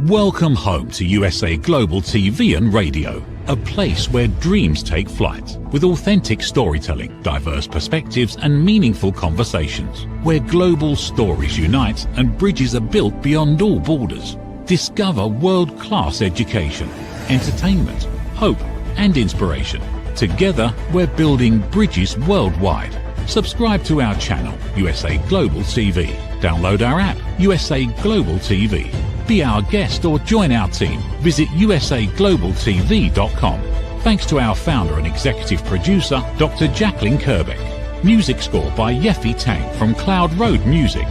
Welcome home to USA Global TV and Radio, a place where dreams take flight, with authentic storytelling, diverse perspectives and meaningful conversations, where global stories unite and bridges are built beyond all borders. Discover world-class education, entertainment, hope and inspiration. Together, we're building bridges worldwide. Subscribe to our channel, USA Global TV. Download our app, USA Global TV. Be our guest or join our team. Visit usaglobaltv.com. Thanks to our founder and executive producer, Dr. Jacqueline Kerbeck. Music score by Yeffy Tang from Cloud Road Music.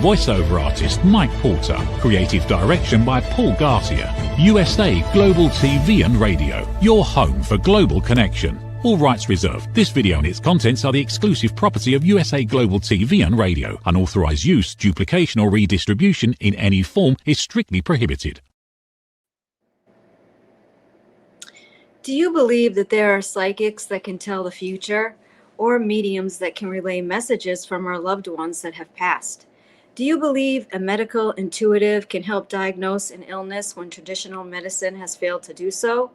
Voiceover artist Mike Porter. Creative direction by Paul Garcia. USA Global TV and Radio. Your home for global connection. All rights reserved. This video and its contents are the exclusive property of USA Global TV and Radio. Unauthorized use, duplication or redistribution in any form is strictly prohibited. Do you believe that there are psychics that can tell the future, or mediums that can relay messages from our loved ones that have passed? Do you believe a medical intuitive can help diagnose an illness when traditional medicine has failed to do so?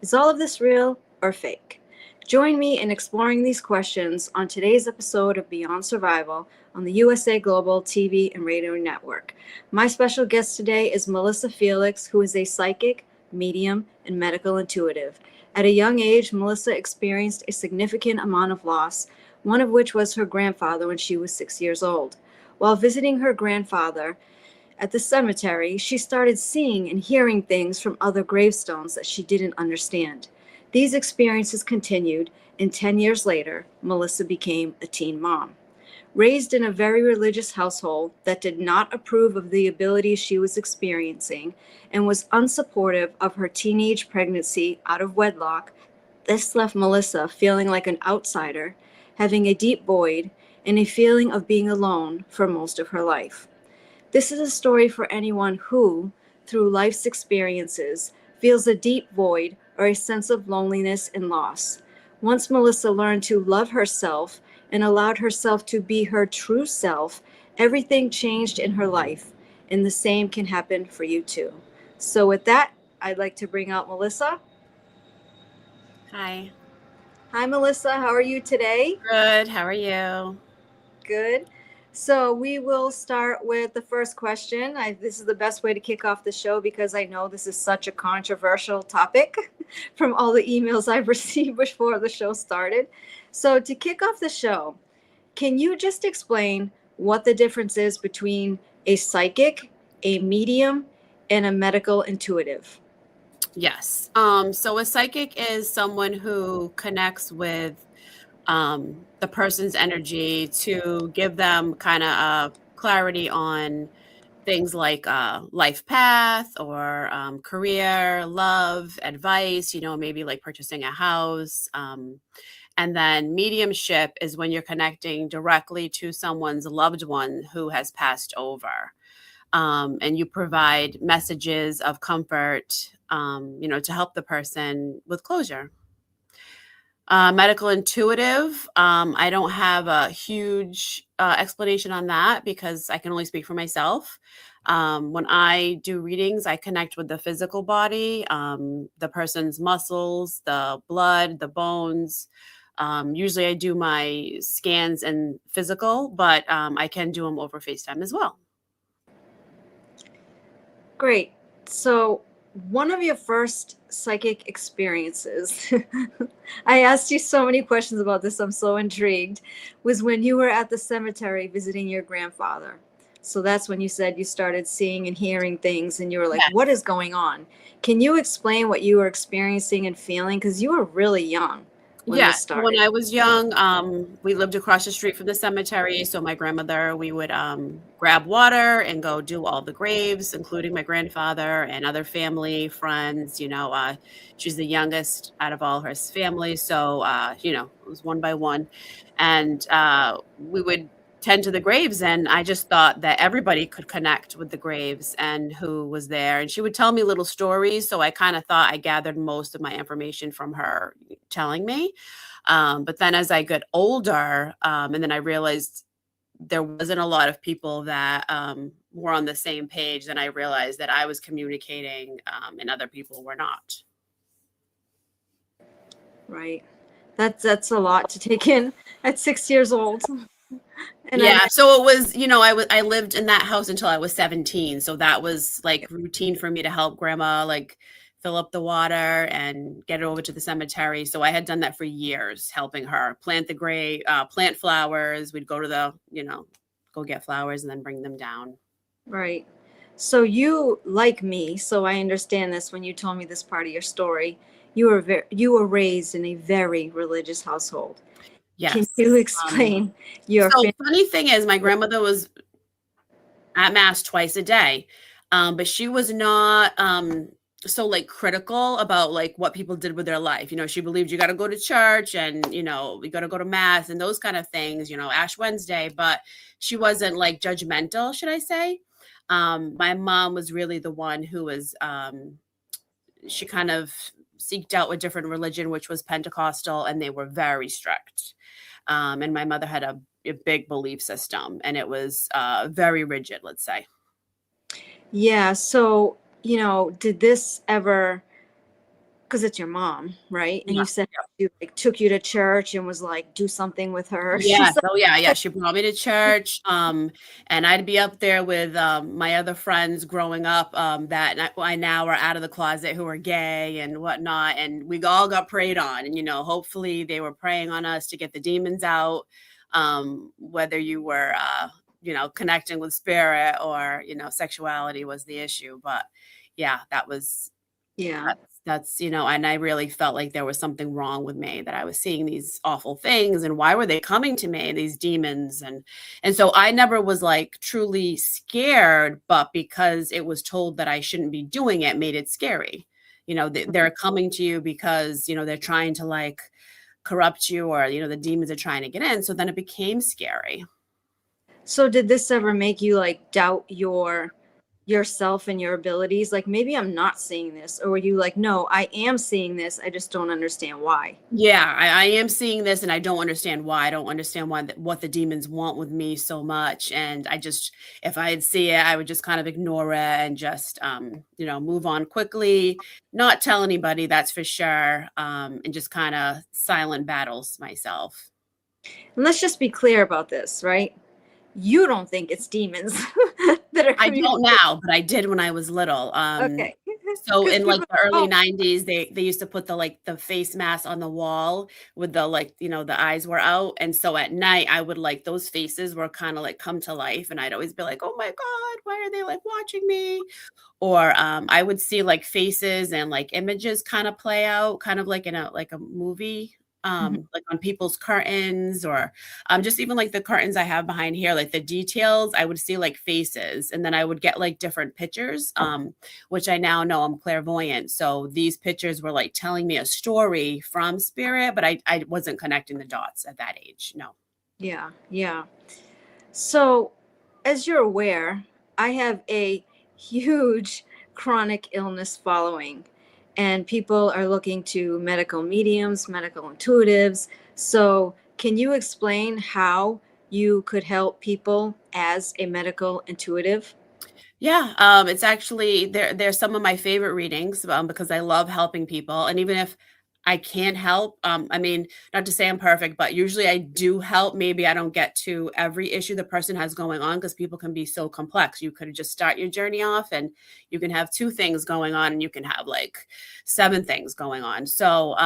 Is all of this real or fake? Join me in exploring these questions on today's episode of Beyond Survival on the USA Global TV and Radio Network. My special guest today is Malissa FELIX, who is a psychic, medium, and medical intuitive. At a young age, Malissa experienced a significant amount of loss, one of which was her grandfather when she was 6 years old. While visiting her grandfather at the cemetery, she started seeing and hearing things from other gravestones that she didn't understand. These experiences continued, and 10 years later, Malissa became a teen mom. Raised in a very religious household that did not approve of the abilities she was experiencing and was unsupportive of her teenage pregnancy out of wedlock, this left Malissa feeling like an outsider, having a deep void, and a feeling of being alone for most of her life. This is a story for anyone who, through life's experiences, feels a deep void or a sense of loneliness and loss. Once Malissa learned to love herself and allowed herself to be her true self, everything changed in her life, and the same can happen for you too. So with that, I'd like to bring out Malissa. Hi. Hi, Malissa. How are you today? Good. How are you? Good. So we will start with the first question. This is the best way to kick off the show because I know this is such a controversial topic from all the emails I've received before the show started. So to kick off the show, can you just explain what the difference is between a psychic, a medium, and a medical intuitive? Yes. So a psychic is someone who connects with the person's energy to give them kind of clarity on things like life path or career, love, advice, maybe like purchasing a house. And then mediumship is when you're connecting directly to someone's loved one who has passed over. And you provide messages of comfort, to help the person with closure. Medical intuitive, I don't have a huge explanation on that because I can only speak for myself. When I do readings, I connect with the physical body, the person's muscles, the blood, the bones. Usually I do my scans and physical, but I can do them over FaceTime as well. Great. So one of your first psychic experiences, I asked you so many questions about this, I'm so intrigued, was when you were at the cemetery visiting your grandfather. So that's when you said you started seeing and hearing things and you were like, What is going on? Can you explain what you were experiencing and feeling? Because you were really young. When I was young, we lived across the street from the cemetery. So my grandmother, we would grab water and go do all the graves, including my grandfather and other family, friends. She's the youngest out of all her family. So, it was one by one. And we would tend to the graves. And I just thought that everybody could connect with the graves and who was there. And she would tell me little stories. So I kind of thought I gathered most of my information from her telling me. But then as I got older, and then I realized there wasn't a lot of people that were on the same page, then I realized that I was communicating and other people were not. Right. That's a lot to take in at 6 years old. And Yeah, so it was, I lived in that house until I was 17. So that was like routine for me to help grandma like fill up the water and get it over to the cemetery. So I had done that for years, helping her plant plant flowers. We'd go to go get flowers and then bring them down. right. So you, like me, so I understand this when you told me this part of your story, you were raised in a very religious household. Can Yes. you explain your So funny thing is, my grandmother was at mass twice a day, but she was not so like critical about like what people did with their life. She believed you got to go to church and we got to go to mass and those kind of things. Ash Wednesday, but she wasn't like judgmental, should I say? My mom was really the one who was she kind of seeked out a different religion, which was Pentecostal, and they were very strict. And my mother had a big belief system, and it was very rigid, let's say. Yeah. So, did this ever, because it's your mom, right? And Yeah. you said she like took you to church and was like, do something with her. Yes. She's like, Oh, yeah. She brought me to church. And I'd be up there with my other friends growing up that I now are out of the closet who are gay and whatnot. And we all got prayed on. And, hopefully they were praying on us to get the demons out, whether you were, connecting with spirit or, sexuality was the issue. But yeah, that was. yeah. That's, and I really felt like there was something wrong with me, that I was seeing these awful things and why were they coming to me, these demons? And so I never was like truly scared, but because it was told that I shouldn't be doing it, made it scary. They're coming to you because, they're trying to like corrupt you or, the demons are trying to get in. So then it became scary. So did this ever make you like doubt yourself and your abilities? Like, maybe I'm not seeing this, or were you like, no, I am seeing this, I just don't understand why? Yeah, I am seeing this and I don't understand why. I don't understand what the demons want with me so much. And if I'd see it, I would just kind of ignore it and just, move on quickly, not tell anybody, that's for sure. And just kind of silent battles myself. And let's just be clear about this, right? You don't think it's demons that are I coming. don't now, but I did when I was little. Okay. So 'Cause in like people- the early 90s, they used to put the face mask on the wall with the eyes were out. And so at night I would like those faces were kind of like come to life. And I'd always be like, oh my God, why are they like watching me? Or I would see like faces and like images kind of play out, kind of like in a movie. Like on people's curtains or just even like the curtains I have behind here, like the details, I would see like faces and then I would get like different pictures, which I now know I'm clairvoyant. So these pictures were like telling me a story from spirit, but I wasn't connecting the dots at that age. No. Yeah, yeah. So, as you're aware, I have a huge chronic illness following, and people are looking to medical mediums, medical intuitives. So, can you explain how you could help people as a medical intuitive? Yeah, it's actually they're some of my favorite readings because I love helping people. And even if I can't help, I mean, not to say I'm perfect, but usually I do help. Maybe I don't get to every issue the person has going on because people can be so complex. You could just start your journey off and you can have two things going on and you can have like seven things going on. So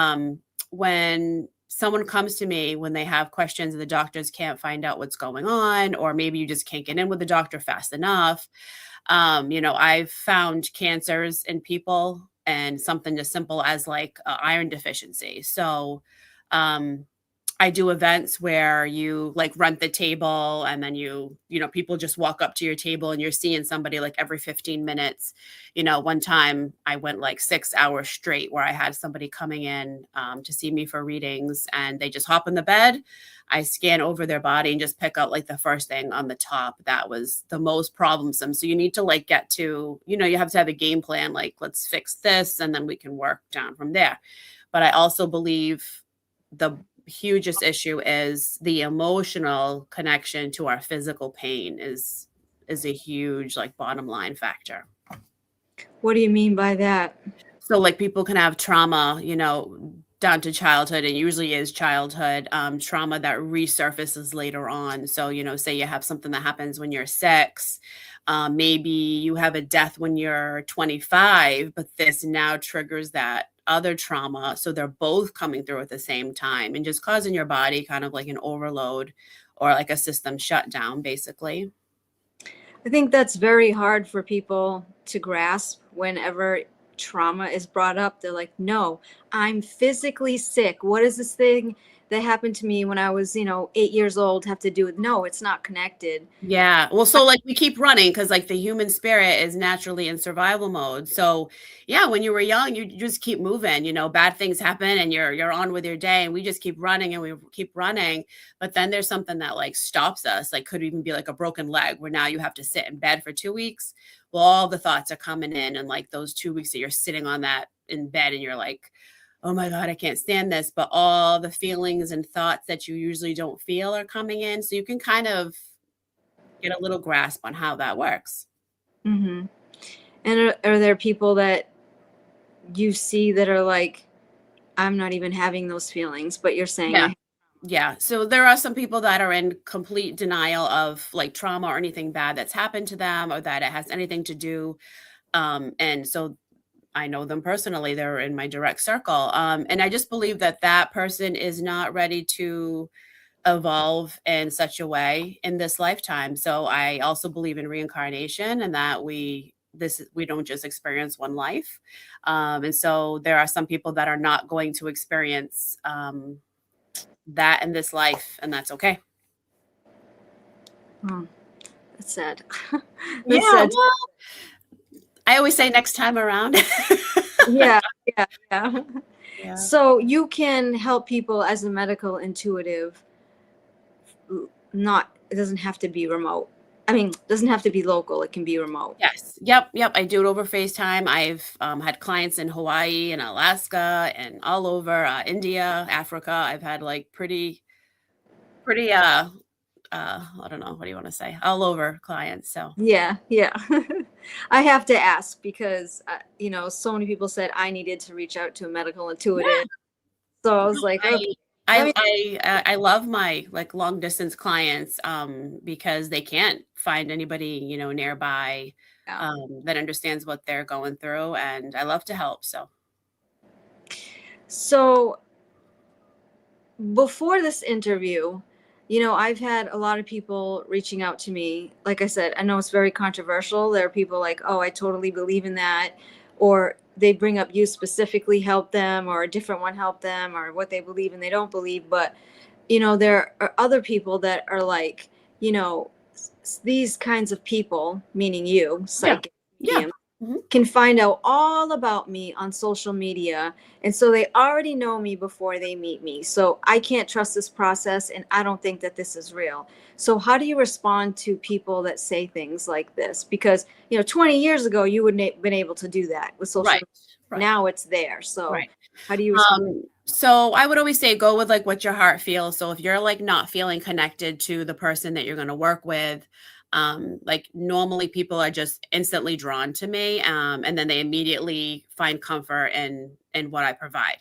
when someone comes to me when they have questions and the doctors can't find out what's going on, or maybe you just can't get in with the doctor fast enough. I've found cancers in people and something as simple as like iron deficiency. So, I do events where you like rent the table and then people just walk up to your table and you're seeing somebody like every 15 minutes. One time I went like 6 hours straight where I had somebody coming in to see me for readings and they just hop in the bed. I scan over their body and just pick out like the first thing on the top that was the most problemsome. So you need to like get to, you have to have a game plan, like let's fix this and then we can work down from there. But I also believe the hugest issue is the emotional connection to our physical pain is is a huge like bottom line factor. What do you mean by that? So like people can have trauma, down to childhood, and usually is childhood trauma that resurfaces later on. So, say you have something that happens when you're 6, maybe you have a death when you're 25, but this now triggers that other trauma. So they're both coming through at the same time and just causing your body kind of like an overload or like a system shutdown, basically. I think that's very hard for people to grasp whenever trauma is brought up. They're like, no, I'm physically sick. What does this thing that happened to me when I was, 8 years old have to do with? No, it's not connected. Yeah. Well, so like we keep running because like the human spirit is naturally in survival mode. So yeah, when you were young, you just keep moving, bad things happen and you're on with your day, and we just keep running and we keep running. But then there's something that like stops us, like could even be like a broken leg where now you have to sit in bed for 2 weeks. Well, all the thoughts are coming in, and like those 2 weeks that you're sitting on that in bed and you're like, oh my God, I can't stand this. But all the feelings and thoughts that you usually don't feel are coming in. So you can kind of get a little grasp on how that works. Mm-hmm. And are there people that you see that are like, I'm not even having those feelings, but you're saying, Yeah. So there are some people that are in complete denial of like trauma or anything bad that's happened to them or that it has anything to do. And so I know them personally. They're in my direct circle. And I just believe that that person is not ready to evolve in such a way in this lifetime. So I also believe in reincarnation and that we don't just experience one life. And so there are some people that are not going to experience that in this life, and that's okay. oh, that's sad. Yeah, sad. Well, I always say next time around. Yeah. So you can help people as a medical intuitive. It doesn't have to be remote. I mean, it doesn't have to be local. It can be remote. Yes. Yep. I do it over FaceTime. I've had clients in Hawaii and Alaska and all over India, Africa. I've had like pretty I don't know, what do you want to say? All over clients. So yeah. I have to ask because so many people said I needed to reach out to a medical intuitive. Yeah. So I was like, okay. I love my like long distance clients because they can't find anybody, nearby that understands what they're going through, and I love to help. So before this interview, I've had a lot of people reaching out to me. Like I said, I know it's very controversial. There are people like, oh, I totally believe in that, or they bring up you specifically help them, or a different one help them, or what they believe and they don't believe. But, there are other people that are like, these kinds of people, meaning you, psychic, medium, can find out all about me on social media. And so they already know me before they meet me. So I can't trust this process, and I don't think that this is real. So how do you respond to people that say things like this? Because, 20 years ago, you wouldn't have been able to do that with social media. Right. Now it's there. So how do you respond? So I would always say go with like what your heart feels. So if you're like not feeling connected to the person that you're going to work with, like normally people are just instantly drawn to me, and then they immediately find comfort in what I provide.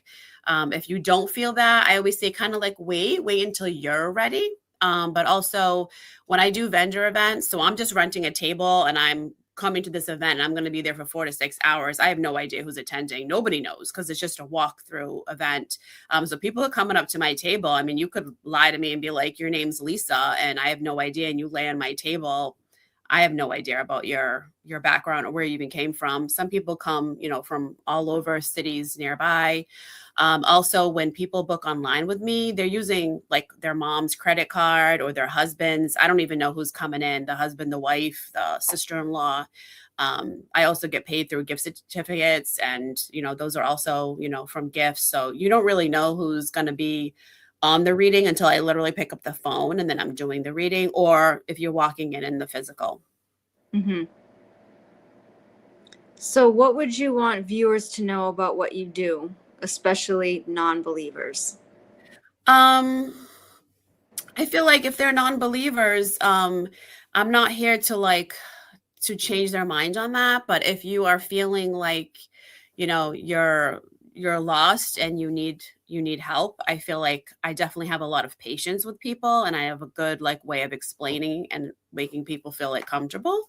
If you don't feel that, I always say kind of like wait until you're ready. But also when I do vendor events, so I'm just renting a table and I'm coming to this event and I'm going to be there for 4 to 6 hours. I have no idea who's attending. Nobody knows because it's just a walkthrough event. So people are coming up to my table. I mean, you could lie to me and be like, your name's Lisa, and I have no idea. And you lay on my table. I have no idea about your background or where you even came from. Some people come, from all over cities nearby. Also, when people book online with me, they're using like their mom's credit card or their husband's. I don't even know who's coming in, the husband, the wife, the sister-in-law. I also get paid through gift certificates, and, those are also, from gifts. So you don't really know who's going to be on the reading until I literally pick up the phone and then I'm doing the reading, or if you're walking in the physical. Mm-hmm. So what would you want viewers to know about what you do, especially non-believers? I feel like if they're non-believers, I'm not here to to change their mind on that, but if you are feeling like, you're lost and you need help, I feel like I definitely have a lot of patience with people, and I have a good way of explaining and making people feel comfortable.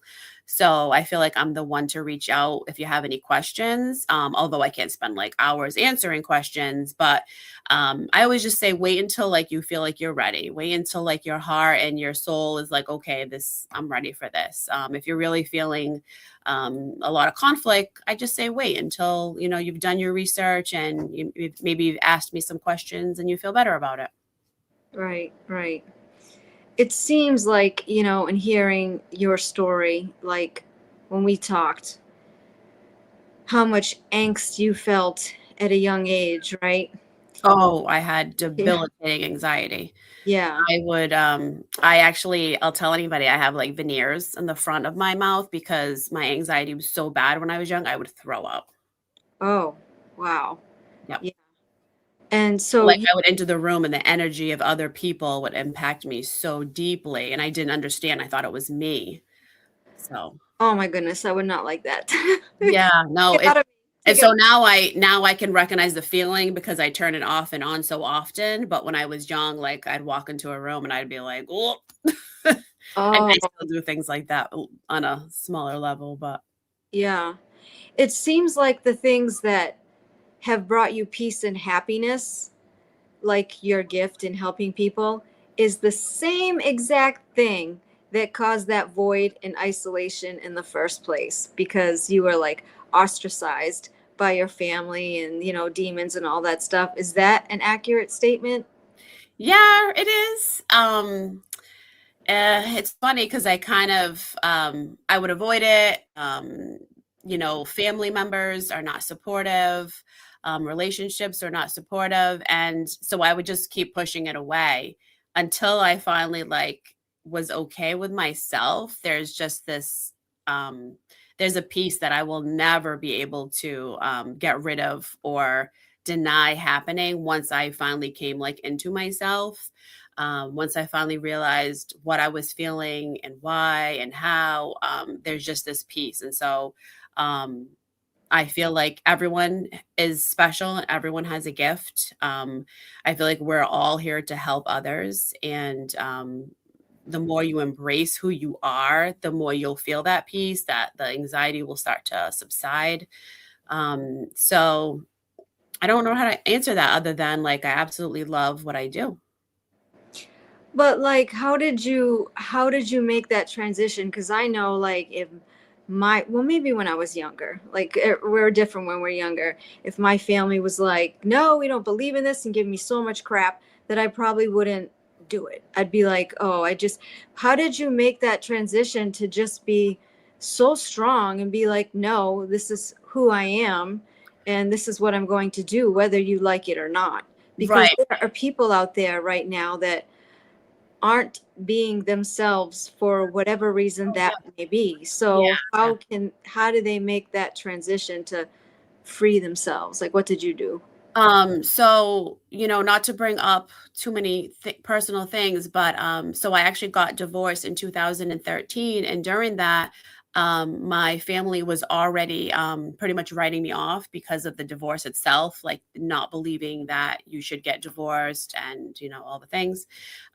So I feel like I'm the one to reach out if you have any questions. Although I can't spend hours answering questions, but I always just say wait until you feel like you're ready. Wait until your heart and your soul is okay, I'm ready for this. If you're really feeling a lot of conflict, I just say wait until you've done your research and maybe you've asked me some questions and you feel better about it. Right, right. It seems like, in hearing your story, like when we talked, how much angst you felt at a young age, right? Oh, I had Yeah. debilitating anxiety. Yeah. I'll tell anybody I have veneers in the front of my mouth because my anxiety was so bad when I was young, I would throw up. Oh, wow. Yep. Yeah. And so I would enter the room and the energy of other people would impact me so deeply, and I didn't understand. I thought it was me. So, oh my goodness, I would not like that. yeah, no, Get out of me. and Take so it. now I can recognize the feeling because I turn it off and on so often, but when I was young, I'd walk into a room and I'd be like, "Oh." And Oh, I still do things like that on a smaller level, but yeah. It seems like the things that have brought you peace and happiness, like your gift in helping people, is the same exact thing that caused that void and isolation in the first place, because you were ostracized by your family and demons and all that stuff. Is that an accurate statement? yeah, it is. It's funny because I kind of I would avoid it. Family members are not supportive, relationships are not supportive, and so I would just keep pushing it away until I finally was okay with myself. There's just this there's a piece that I will never be able to get rid of or deny happening once I finally came into myself. Once I finally realized what I was feeling and why and how, there's just this piece. And so um, I feel like everyone is special and everyone has a gift. I feel like we're all here to help others. And the more you embrace who you are, the more you'll feel that peace, that the anxiety will start to subside. So I don't know how to answer that other than I absolutely love what I do. But how did you make that transition? Because I know if well, maybe when I was younger, we're different when we're younger. If my family was like, no, we don't believe in this, and give me so much crap, that I probably wouldn't do it. I'd be like, oh, how did you make that transition to just be so strong and be like, no, this is who I am and this is what I'm going to do, whether you like it or not? Because Right. there are people out there right now that aren't being themselves for whatever reason Oh, that may be. yeah. So how do they make that transition to free themselves? Like, what did you do? So, not to bring up too many personal things, but so I actually got divorced in 2013, and during that, my family was already pretty much writing me off because of the divorce itself, not believing that you should get divorced and all the things.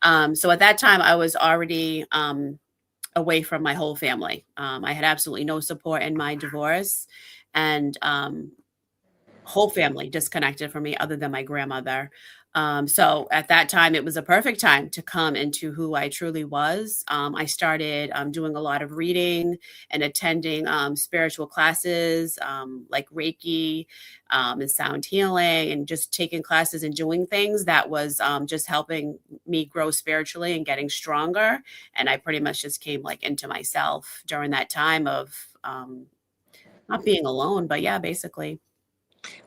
So at that time, I was already away from my whole family. I had absolutely no support in my divorce, and whole family disconnected from me other than my grandmother. So at that time, it was a perfect time to come into who I truly was. I started doing a lot of reading and attending spiritual classes like Reiki and sound healing, and just taking classes and doing things that was just helping me grow spiritually and getting stronger. And I pretty much just came into myself during that time of not being alone, but yeah, basically.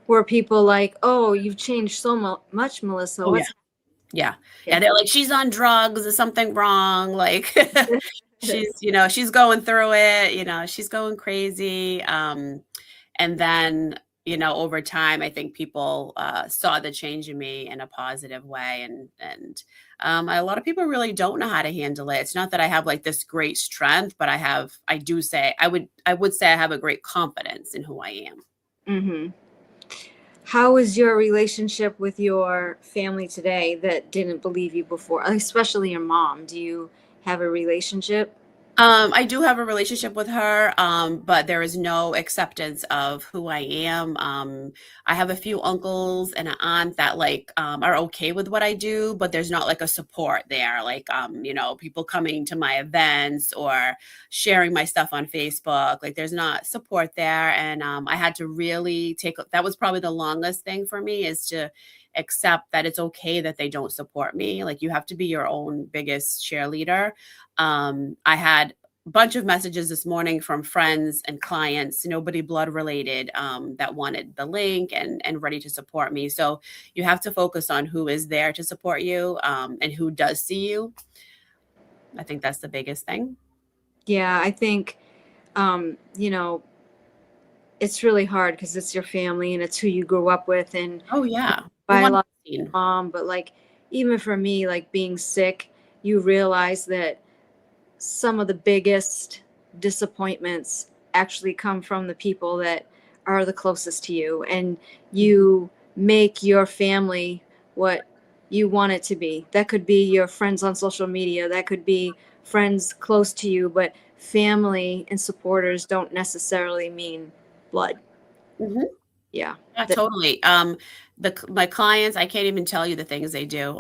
Were people like, oh, you've changed so much, Melissa? Oh, yeah. What's Yeah. Yeah, happening? they're like, "She's on drugs. There's something wrong." She's going through it, she's going crazy. And then over time, I think people saw the change in me in a positive way, and a lot of people really don't know how to handle it. It's not that I have like this great strength, but I would say I have a great confidence in who I am. Mm-hmm. How is your relationship with your family today that didn't believe you before, especially your mom? Do you have a relationship? I do have a relationship with her, but there is no acceptance of who I am. I have a few uncles and an aunt that are okay with what I do, but there's not like a support there, like people coming to my events or sharing my stuff on Facebook. Like there's not support there, and I had to really that was probably the longest thing for me, is to accept that it's okay that they don't support me. Like you have to be your own biggest cheerleader. I had a bunch of messages this morning from friends and clients, nobody blood related, that wanted the link and ready to support me. So you have to focus on who is there to support you, and who does see you. I think that's the biggest thing. Yeah, I think, you know, it's really hard because it's your family and it's who you grew up with, and Oh yeah. biological mom. But like, even for me, like being sick, you realize that some of the biggest disappointments actually come from the people that are the closest to you, and you make your family what you want it to be. That could be your friends on social media, that could be friends close to you, but family and supporters don't necessarily mean blood. Mhm. Yeah. Yeah, totally. My clients, I can't even tell you the things they do.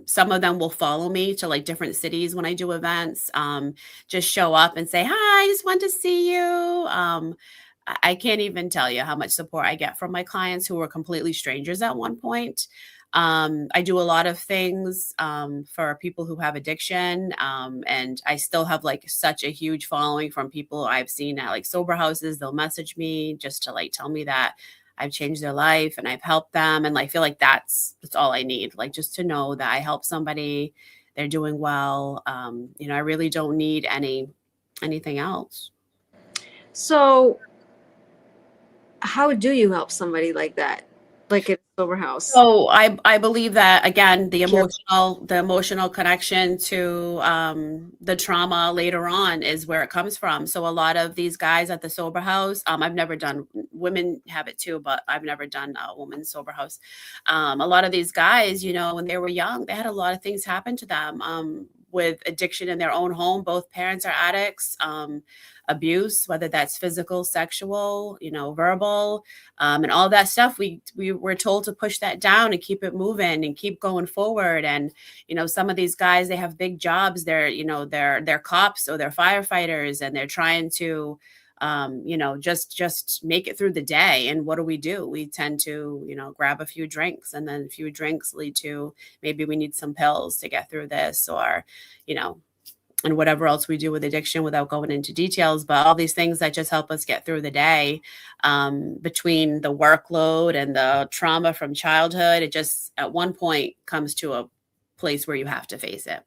Some of them will follow me to like different cities when I do events. Just show up and say, "Hi, I just want to see you." I can't even tell you how much support I get from my clients who were completely strangers at one point. I do a lot of things for people who have addiction, and I still have like such a huge following from people I've seen at like sober houses. They'll message me just to like tell me that I've changed their life and I've helped them, and I feel like that's all I need, like just to know that I helped somebody, they're doing well. I really don't need anything else. So how do you help somebody like that, like at a sober house? So I believe that, again, the emotional connection to the trauma later on is where it comes from. So a lot of these guys at the sober house, I've never done, women have it too, but I've never done a women's sober house. A lot of these guys, when they were young, they had a lot of things happen to them, with addiction in their own home. Both parents are addicts. Abuse, whether that's physical, sexual, verbal, and all that stuff. We were told to push that down and keep it moving and keep going forward. And some of these guys, they have big jobs. They're cops or they're firefighters, and they're trying to just make it through the day. And what do? We tend to grab a few drinks, and then a few drinks lead to maybe we need some pills to get through this, or and whatever else we do with addiction without going into details. But all these things that just help us get through the day, between the workload and the trauma from childhood, it just at one point comes to a place where you have to face it.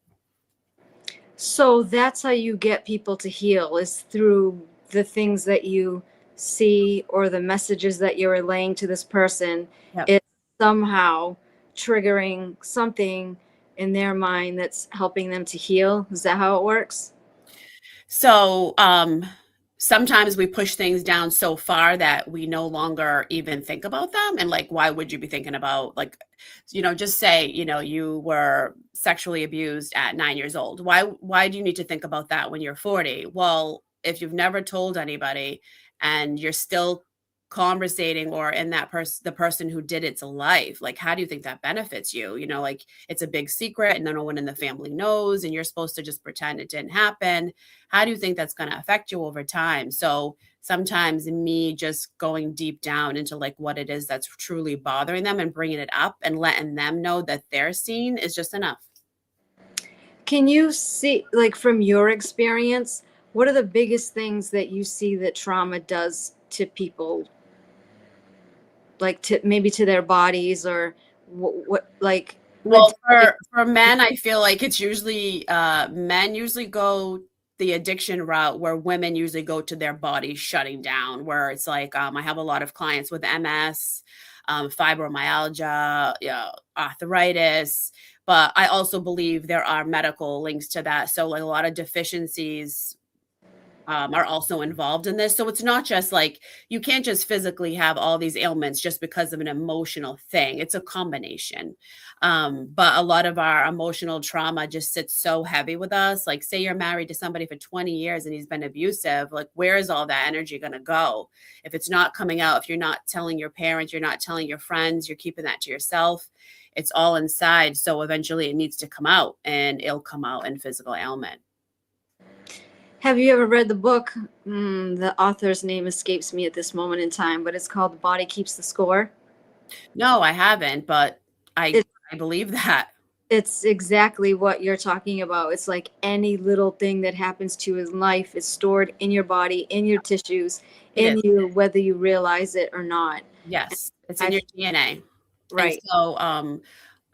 So that's how you get people to heal, is through the things that you see or the messages that you're relaying to this person. Yep. It's somehow triggering something in their mind that's helping them to heal. Is that how it works? So sometimes we push things down so far that we no longer even think about them. And like, why would you be thinking about, like, just say, you were sexually abused at 9 years old. Why do you need to think about that when you're 40? Well, if you've never told anybody and you're still conversating, or in the person who did it's life, like, how do you think that benefits you? Like, it's a big secret and no one in the family knows, and you're supposed to just pretend it didn't happen. How do you think that's going to affect you over time? So sometimes me just going deep down into like what it is that's truly bothering them and bringing it up and letting them know that they're seen is just enough. Can you see, like, from your experience, what are the biggest things that you see that trauma does to people, like to their bodies, or what like? Well, for men, I feel like it's usually men usually go the addiction route where women usually go to their body shutting down, where it's like, I have a lot of clients with MS, fibromyalgia, arthritis, but I also believe there are medical links to that. So like a lot of deficiencies are also involved in this. So it's not just like you can't just physically have all these ailments just because of an emotional thing. It's a combination. But a lot of our emotional trauma just sits so heavy with us. Like, say you're married to somebody for 20 years and he's been abusive. Like, where is all that energy going to go? If it's not coming out, if you're not telling your parents, you're not telling your friends, you're keeping that to yourself, it's all inside. So eventually it needs to come out, and it'll come out in physical ailment. Have you ever read the book? The author's name escapes me at this moment in time, but it's called The Body Keeps the Score. No, I haven't, but I believe that. It's exactly what you're talking about. It's like any little thing that happens to you in life is stored in your body, in your tissues, in you, whether you realize it or not. Yes, it's in your DNA. Right. And so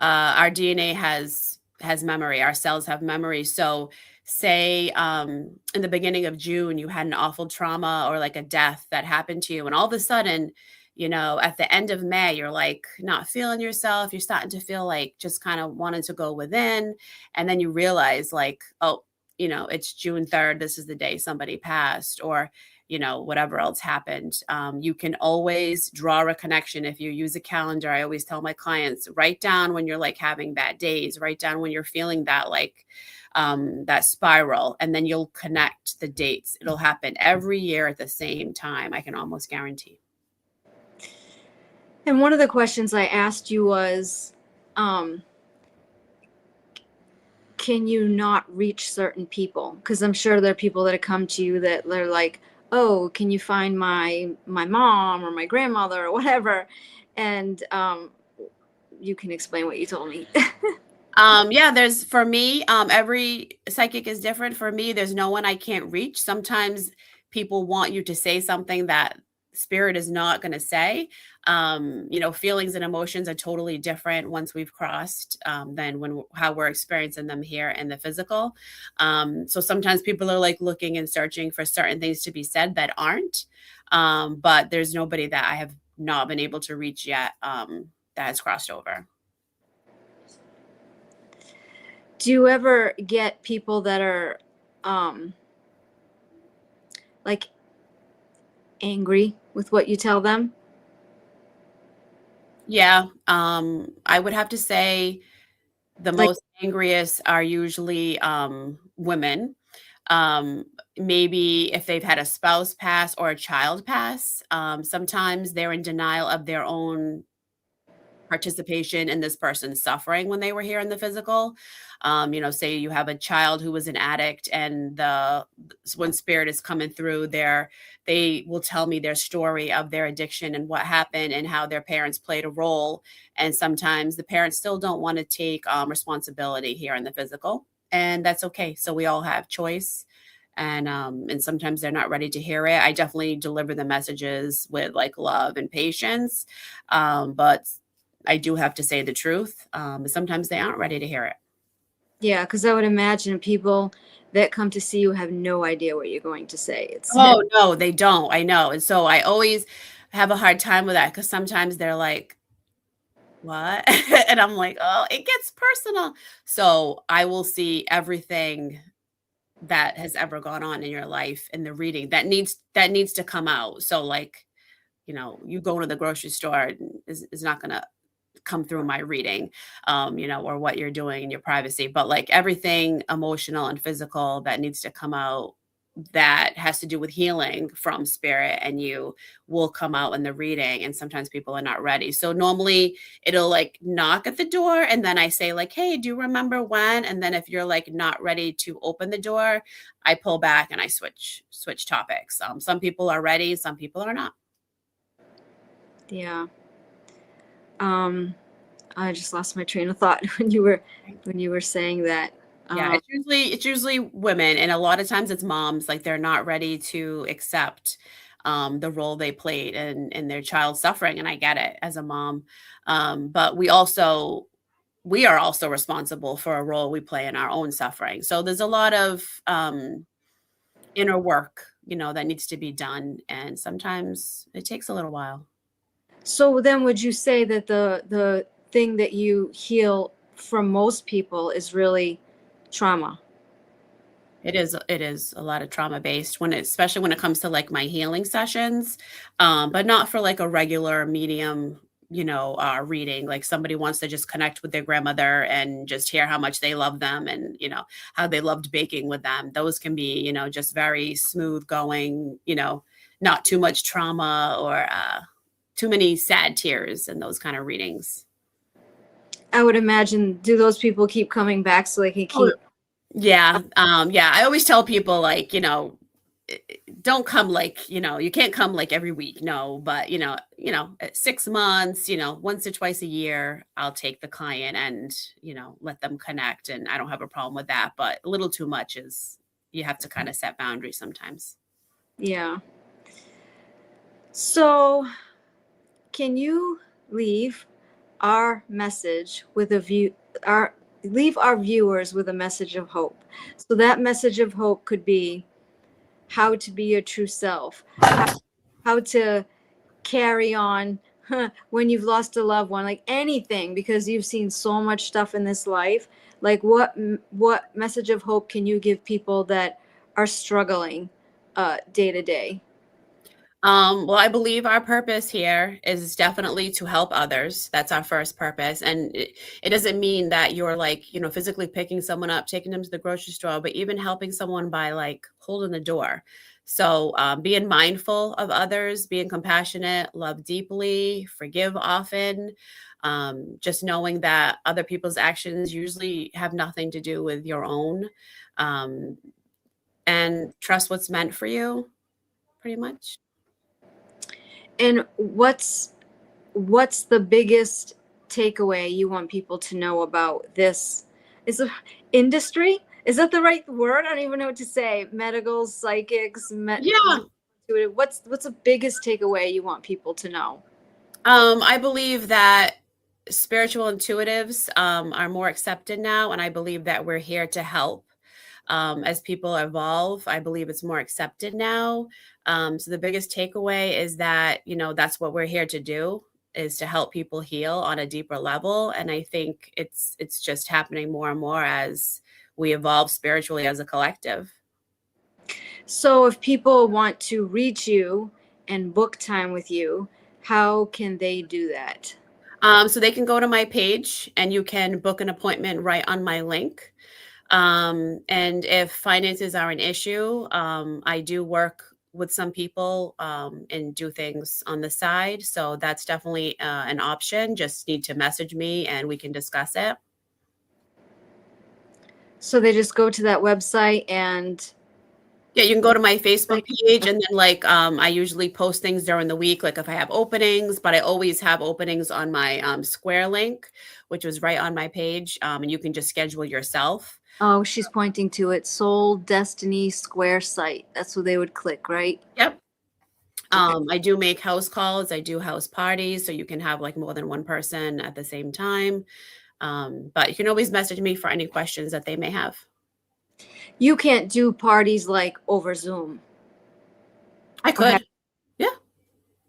our DNA has memory. Our cells have memory. So say in the beginning of June, you had an awful trauma or like a death that happened to you. And all of a sudden, at the end of May, you're like not feeling yourself. You're starting to feel like just kind of wanting to go within. And then you realize like, oh, it's June 3rd. This is the day somebody passed, or whatever else happened. You can always draw a connection if you use a calendar. I always tell my clients, write down when you're like having bad days, write down when you're feeling that like that spiral, and then you'll connect the dates. It'll happen every year at the same time. I can almost guarantee. And one of the questions I asked you was, can you not reach certain people? Because I'm sure there are people that come to you that they're like, oh, can you find my mom or my grandmother or whatever? And you can explain what you told me. There's, for me, every psychic is different. For me, there's no one I can't reach. Sometimes people want you to say something that spirit is not going to say. Feelings and emotions are totally different once we've crossed than how we're experiencing them here in the physical. So sometimes people are like looking and searching for certain things to be said that aren't. But there's nobody that I have not been able to reach yet that has crossed over. Do you ever get people that are like angry with what you tell them? Yeah. I would have to say the most angriest are usually women. Maybe if they've had a spouse pass or a child pass, sometimes they're in denial of their own participation in this person's suffering when they were here in the physical. Say you have a child who was an addict, and when spirit is coming through there, they will tell me their story of their addiction and what happened and how their parents played a role. And sometimes the parents still don't want to take responsibility here in the physical, and that's okay. So we all have choice. And sometimes they're not ready to hear it. I definitely deliver the messages with like love and patience. But I do have to say the truth. Sometimes they aren't ready to hear it. Yeah, because I would imagine people that come to see you have no idea what you're going to say. Oh, no, they don't. I know. And so I always have a hard time with that, because sometimes they're like, what? And I'm like, oh, it gets personal. So I will see everything that has ever gone on in your life in the reading that needs to come out. So like, you go to the grocery store is not going to come through my reading, or what you're doing in your privacy, but like everything emotional and physical that needs to come out that has to do with healing from spirit and you will come out in the reading. And sometimes people are not ready. So normally it'll like knock at the door, and then I say like, hey, do you remember when? And then if you're like not ready to open the door, I pull back and I switch topics. Some people are ready, some people are not. Yeah. I just lost my train of thought when you were saying that. Yeah, it's usually women, and a lot of times it's moms. Like they're not ready to accept the role they played in their child's suffering, and I get it as a mom. But we are also responsible for a role we play in our own suffering. So there's a lot of inner work, that needs to be done. And sometimes it takes a little while. So then would you say that the thing that you heal from most people is really trauma? It is a lot of trauma based especially when it comes to like my healing sessions, but not for like a regular medium, reading. Like somebody wants to just connect with their grandmother and just hear how much they love them and, how they loved baking with them. Those can be, just very smooth going, not too much trauma or too many sad tears in those kind of readings. I would imagine, do those people keep coming back so they can keep? Yeah. Yeah. I always tell people like, don't come like, you can't come like every week. No, but at 6 months, once or twice a year, I'll take the client and, let them connect. And I don't have a problem with that, but a little too much is you have to kind of set boundaries sometimes. Yeah. So can you leave our message with leave our viewers with a message of hope? So that message of hope could be how to be your true self, how to carry on when you've lost a loved one, like anything, because you've seen so much stuff in this life. Like what message of hope can you give people that are struggling day to day? Well, I believe our purpose here is definitely to help others. That's our first purpose. And it doesn't mean that you're like, physically picking someone up, taking them to the grocery store, but even helping someone by like holding the door. So being mindful of others, being compassionate, love deeply, forgive often, just knowing that other people's actions usually have nothing to do with your own, um, and trust what's meant for you, pretty much. And what's the biggest takeaway you want people to know about this? Is a industry? Is that the right word? I don't even know what to say. Medical, psychics, Yeah. what's the biggest takeaway you want people to know? I believe that spiritual intuitives are more accepted now, and I believe that we're here to help. As people evolve, I believe it's more accepted now. So the biggest takeaway is that, that's what we're here to do, is to help people heal on a deeper level. And I think it's just happening more and more as we evolve spiritually as a collective. So if people want to reach you and book time with you, how can they do that? So they can go to my page and you can book an appointment right on my link. And if finances are an issue, I do work with some people and do things on the side. So that's definitely an option. Just need to message me and we can discuss it. So they just go to that website and Yeah, you can go to my Facebook page and then like I usually post things during the week, like if I have openings, but I always have openings on my Square link, which was right on my page. And you can just schedule yourself. oh, she's pointing to it. Soul Destiny Square site. That's what they would click, right? Yep. Okay. I do make house calls. I do house parties, so you can have like more than one person at the same time. But you can always message me for any questions that they may have. You can't do parties like over Zoom. I could. Yeah.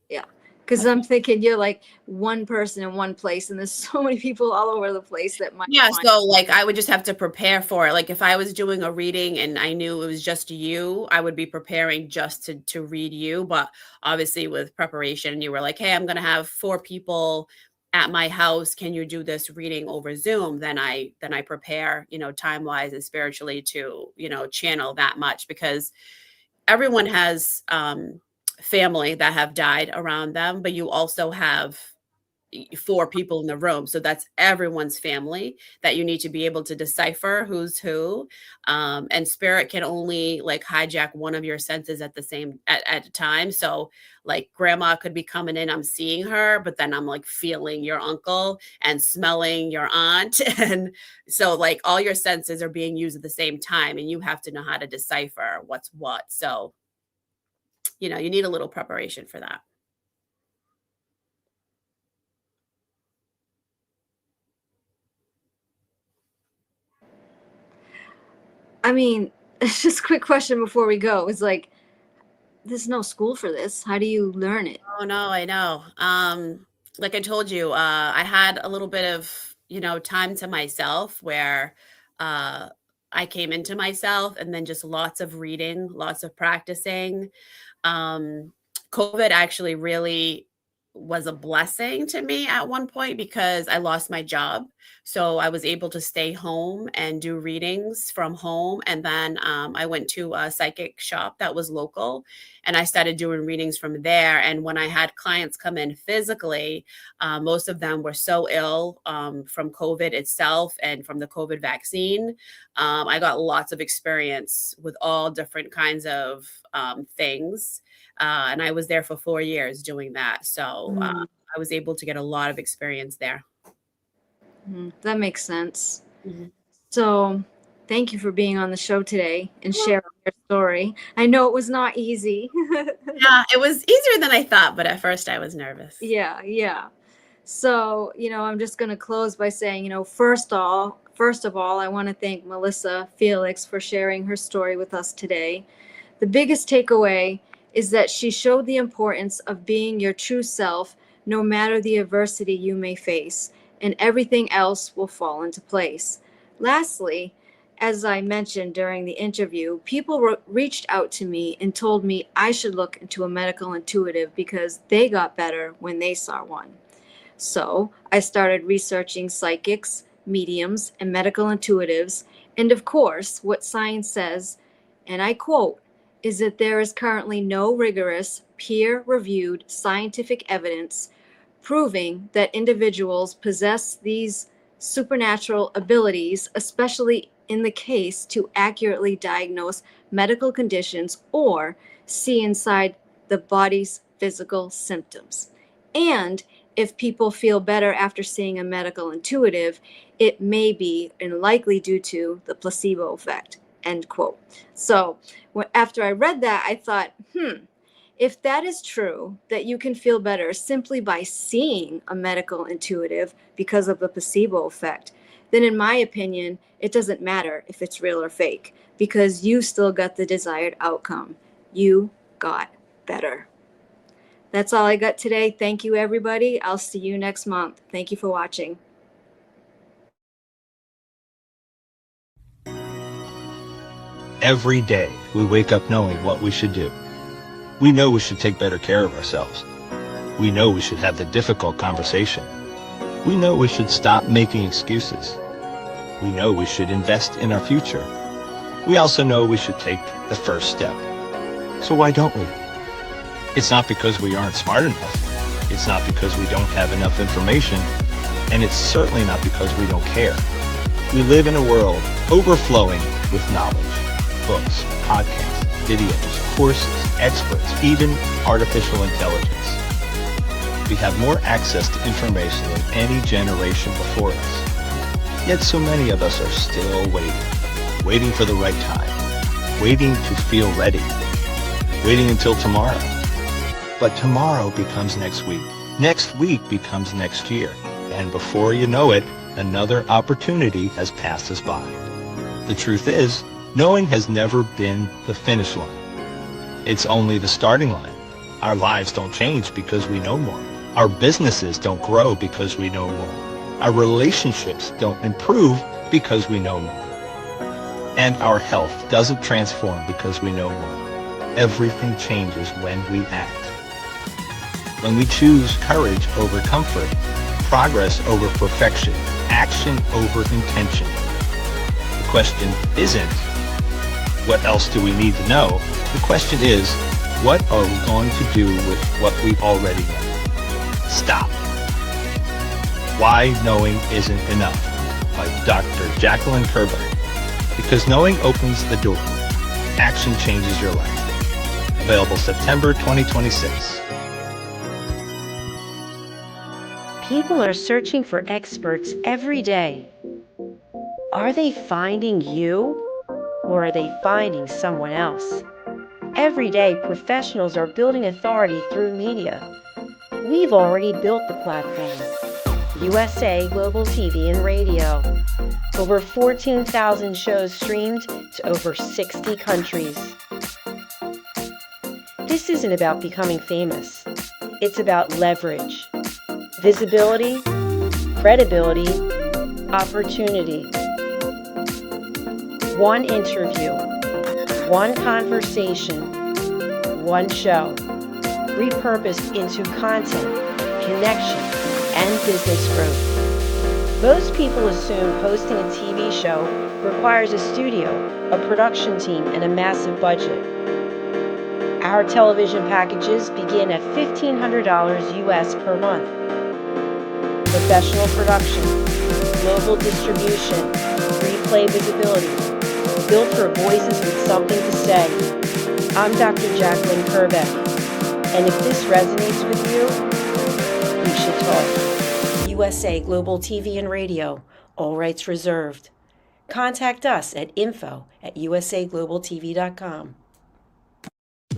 Yeah. Because I'm thinking you're like one person in one place, and there's so many people all over the place that might Yeah. want. So like I would just have to prepare for it. Like if I was doing a reading and I knew it was just you, I would be preparing just to read you. But obviously with preparation, you were like, hey, I'm gonna have 4 people at my house. Can you do this reading over Zoom? Then I prepare, time wise and spiritually to, channel that much because everyone has family that have died around them, but you also have 4 people in the room. So that's everyone's family that you need to be able to decipher who's who. And spirit can only like hijack one of your senses at the same at a time. So like grandma could be coming in, I'm seeing her, but then I'm like feeling your uncle and smelling your aunt. And so like all your senses are being used at the same time and you have to know how to decipher what's what. So you need a little preparation for that. I mean, just a quick question before we go. It's like, there's no school for this. How do you learn it? Oh no, I know. Like I told you, I had a little bit of, time to myself where uh, I came into myself and then just lots of reading, lots of practicing. Um, COVID actually really was a blessing to me at one point because I lost my job. So I was able to stay home and do readings from home. And then I went to a psychic shop that was local and I started doing readings from there. And when I had clients come in physically, most of them were so ill from COVID itself and from the COVID vaccine. I got lots of experience with all different kinds of things. And I was there for 4 years doing that. So I was able to get a lot of experience there. That makes sense. Mhm. So thank you for being on the show today and sharing your story. I know it was not easy. Yeah, it was easier than I thought, but at first I was nervous. Yeah. So, I'm just going to close by saying, first of all, I want to thank Malissa FELIX for sharing her story with us today. The biggest takeaway is that she showed the importance of being your true self, no matter the adversity you may face, and everything else will fall into place. Lastly, as I mentioned during the interview, people reached out to me and told me I should look into a medical intuitive because they got better when they saw one. So I started researching psychics, mediums, and medical intuitives. And of course, what science says, and I quote, is that there is currently no rigorous, peer-reviewed scientific evidence proving that individuals possess these supernatural abilities, especially in the case to accurately diagnose medical conditions or see inside the body's physical symptoms. And if people feel better after seeing a medical intuitive, it may be and likely due to the placebo effect, end quote. So after I read that, I thought, if that is true, that you can feel better simply by seeing a medical intuitive because of the placebo effect, then in my opinion, it doesn't matter if it's real or fake because you still got the desired outcome. You got better. That's all I got today. Thank you, everybody. I'll see you next month. Thank you for watching. Every day, we wake up knowing what we should do. We know we should take better care of ourselves. We know we should have the difficult conversation. We know we should stop making excuses. We know we should invest in our future. We also know we should take the first step. So why don't we? It's not because we aren't smart enough. It's not because we don't have enough information. And it's certainly not because we don't care. We live in a world overflowing with knowledge. Books, podcasts, videos, courses, experts, even artificial intelligence. We have more access to information than any generation before us. Yet so many of us are still waiting for the right time, waiting to feel ready, waiting until tomorrow. But tomorrow becomes next week becomes next year, and before you know it, another opportunity has passed us by. The truth is, knowing has never been the finish line. It's only the starting line. Our lives don't change because we know more. Our businesses don't grow because we know more. Our relationships don't improve because we know more. And our health doesn't transform because we know more. Everything changes when we act. When we choose courage over comfort, progress over perfection, action over intention. The question isn't, what else do we need to know? The question is, what are we going to do with what we already know? Stop. Why Knowing Isn't Enough by Dr. Jacqueline Kerber. Because knowing opens the door. Action changes your life. Available September 2026. People are searching for experts every day. Are they finding you, or are they finding someone else? Every day, professionals are building authority through media. We've already built the platform. USA Global TV and Radio. Over 14,000 shows streamed to over 60 countries. This isn't about becoming famous. It's about leverage, visibility, credibility, opportunity. One interview, one conversation, one show, repurposed into content, connection, and business growth. Most people assume hosting a TV show requires a studio, a production team, and a massive budget. Our television packages begin at $1,500 US per month. Professional production, global distribution, replay visibility, built for voices with something to say. I'm Dr. Jacqueline Kerbeck, and if this resonates with you, we should talk. USA Global TV and Radio, all rights reserved. Contact us at info@usaglobaltv.com.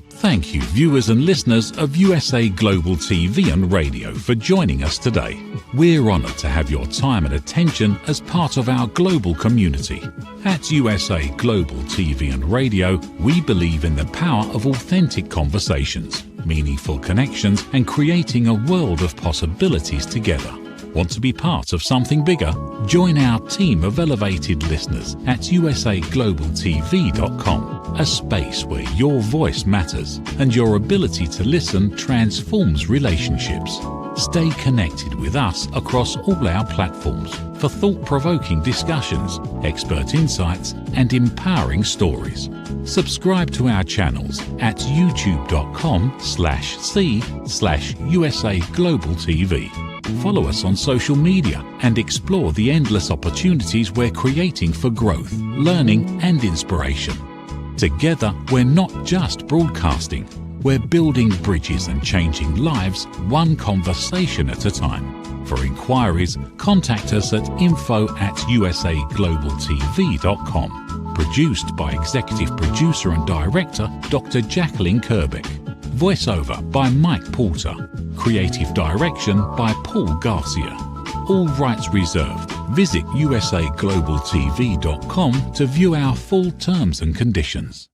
Thank you, viewers and listeners of USA Global TV and Radio, for joining us today. We're honoured to have your time and attention as part of our global community. At USA Global TV and Radio, we believe in the power of authentic conversations, meaningful connections, and creating a world of possibilities together. Want to be part of something bigger? Join our team of elevated listeners at usaglobaltv.com, a space where your voice matters and your ability to listen transforms relationships. Stay connected with us across all our platforms for thought-provoking discussions, expert insights, and empowering stories. Subscribe to our channels at youtube.com/c/usaglobaltv. Follow us on social media and explore the endless opportunities we're creating for growth, learning, and inspiration. Together, we're not just broadcasting, we're building bridges and changing lives one conversation at a time. For inquiries, contact us at info@usaglobaltv.com. Produced by Executive Producer and Director Dr. Jacqueline Kerbeck. Voiceover by Mike Porter. Creative direction by Paul Garcia. All rights reserved. Visit usaglobaltv.com to view our full terms and conditions.